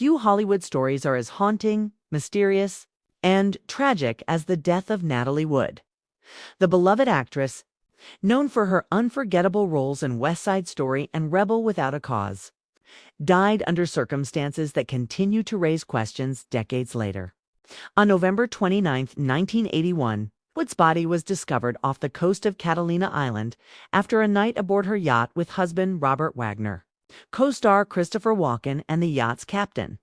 Few Hollywood stories are as haunting, mysterious, and tragic as the death of Natalie Wood. The beloved actress, known for her unforgettable roles in West Side Story and Rebel Without a Cause, died under circumstances that continue to raise questions decades later. On November 29, 1981, Wood's body was discovered off the coast of Catalina Island after a night aboard her yacht with husband Robert Wagner, co-star Christopher Walken, and the yacht's captain.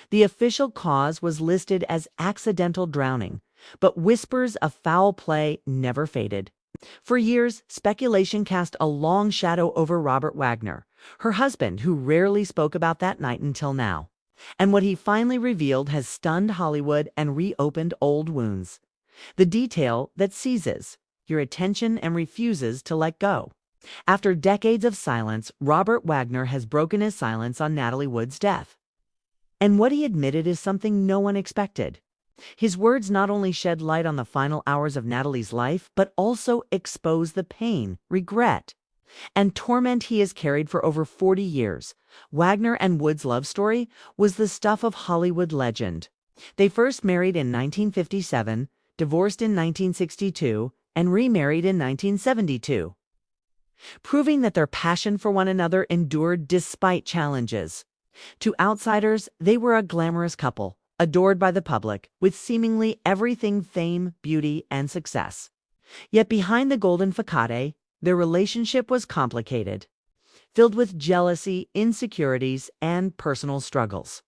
The official cause was listed as accidental drowning, but whispers of foul play never faded. For years, speculation cast a long shadow over Robert Wagner, her husband, who rarely spoke about that night until now. And what he finally revealed has stunned Hollywood and reopened old wounds. The detail that seizes your attention and refuses to let go. After decades of silence, Robert Wagner has broken his silence on Natalie Wood's death. And what he admitted is something no one expected. His words not only shed light on the final hours of Natalie's life, but also expose the pain, regret, and torment he has carried for over 40 years. Wagner and Wood's love story was the stuff of Hollywood legend. They first married in 1957, divorced in 1962, and remarried in 1972, proving that their passion for one another endured despite challenges. To outsiders, they were a glamorous couple, adored by the public, with seemingly everything fame, beauty, and success. Yet behind the golden facade, their relationship was complicated, filled with jealousy, insecurities, and personal struggles.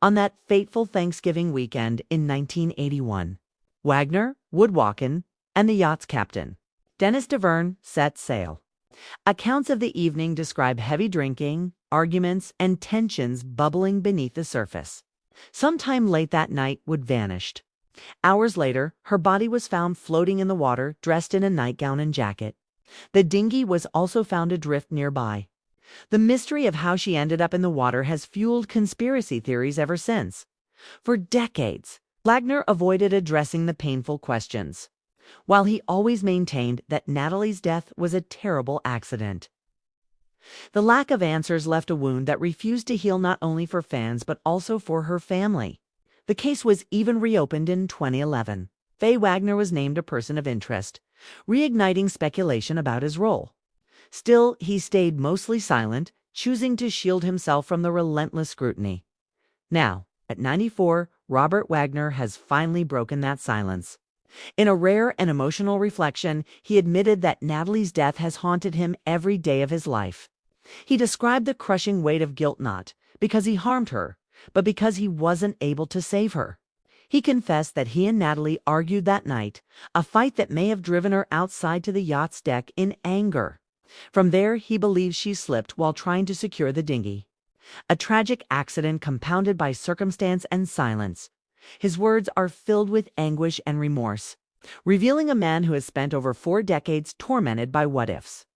On that fateful Thanksgiving weekend in 1981, Wagner, Wood Walken, and the yacht's captain, Dennis Deverne, set sail. Accounts of the evening describe heavy drinking, arguments, and tensions bubbling beneath the surface. Sometime late that night, Wood vanished. Hours later, her body was found floating in the water, dressed in a nightgown and jacket. The dinghy was also found adrift nearby. The mystery of how she ended up in the water has fueled conspiracy theories ever since. For decades, Wagner avoided addressing the painful questions, while he always maintained that Natalie's death was a terrible accident. The lack of answers left a wound that refused to heal, not only for fans but also for her family. The case was even reopened in 2011. Faye Wagner was named a person of interest, reigniting speculation about his role. Still, he stayed mostly silent, choosing to shield himself from the relentless scrutiny. Now, at 94, Robert Wagner has finally broken that silence. In a rare and emotional reflection, he admitted that Natalie's death has haunted him every day of his life. He described the crushing weight of guilt, not because he harmed her, but because he wasn't able to save her. He confessed that he and Natalie argued that night, a fight that may have driven her outside to the yacht's deck in anger. From there, he believes she slipped while trying to secure the dinghy. A tragic accident compounded by circumstance and silence. His words are filled with anguish and remorse, revealing a man who has spent over 4 decades tormented by what-ifs.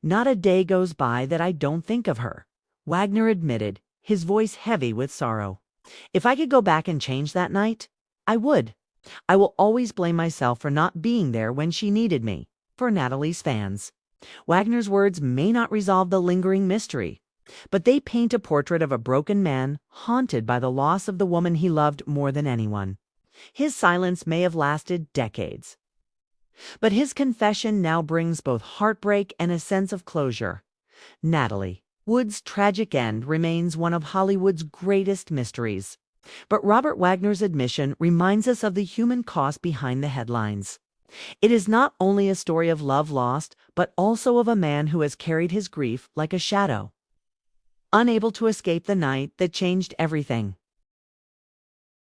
"Not a day goes by that I don't think of her," Wagner admitted, his voice heavy with sorrow. "If I could go back and change that night, I would. I will always blame myself for not being there when she needed me." For Natalie's fans, Wagner's words may not resolve the lingering mystery, but they paint a portrait of a broken man haunted by the loss of the woman he loved more than anyone. His silence may have lasted decades, but his confession now brings both heartbreak and a sense of closure. Natalie Wood's tragic end remains one of Hollywood's greatest mysteries, but Robert Wagner's admission reminds us of the human cost behind the headlines. It is not only a story of love lost, but also of a man who has carried his grief like a shadow, unable to escape the night that changed everything.